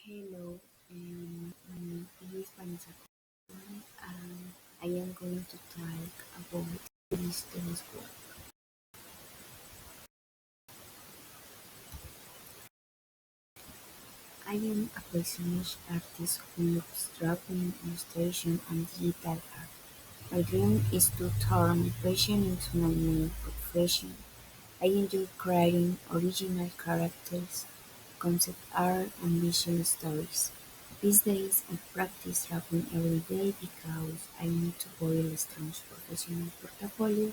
Hello, my name is Vanessa and I am going to talk about this telescope. I am a passionate artist who loves drawing, illustration, and digital art. My dream is to turn my passion into my main profession. I enjoy creating original characters, concept art, and visual stories. These days, I practice drawing every day because I need to build a strong professional portfolio.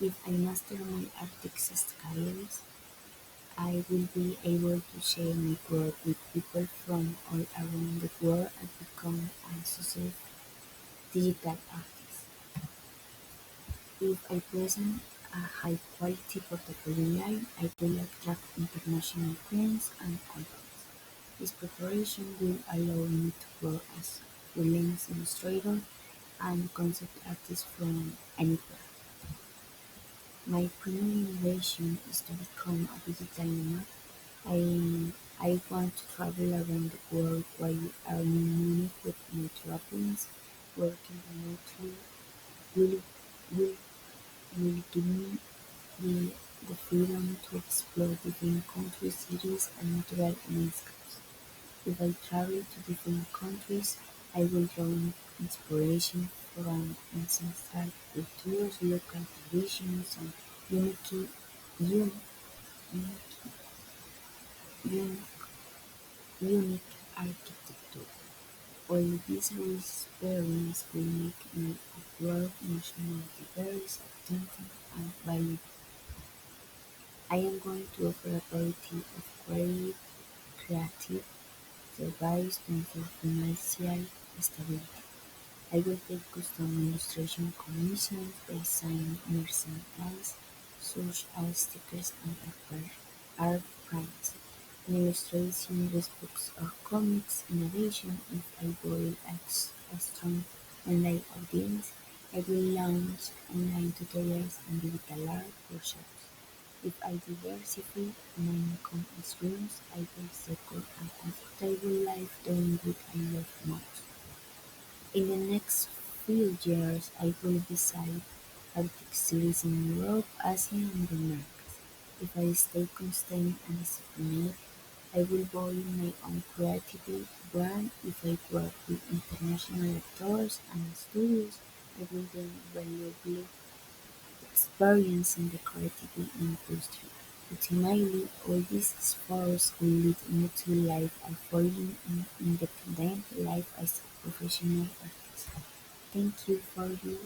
If I master my artistic skills, I will be able to share my work with people from all around the world and become a successful digital artist. If I present a high-quality portfolio online, I will attract international clients and companies. This preparation will allow me to work as freelance illustrator and concept artist from anywhere. My primary innovation is to become a digital nomad. I want to travel around the world while earning money with my travels. Working remotely will, will, will give me the, the freedom to explore different countries, cities, and natural landscapes. If I travel to different countries, I will draw inspiration from ancestral cultures, local traditions, and unique, unique, unique, unique architecture. All these experiences will make my work much more diverse, authentic, and valuable. I am going to offer a variety of creative services to ensure financial stability. I will take custom illustration commissions, design merchandise such as stickers and art prints, and illustration books or comics. In addition, if I build a strong online audience, I will launch online tutorials and digital art workshops. If I diversify my income streams, I will secure a comfortable life doing what I love most. In the next few years, I will visit Arctic cities in Europe, Asia, and the Americas. If I stay constant and disciplined, I will build my own creative brand. If I work with international actors and studios, I will gain valuable experience in the creative industry. Ultimately, all these efforts will lead me to live a fully independent life as a professional artist. Thank you for your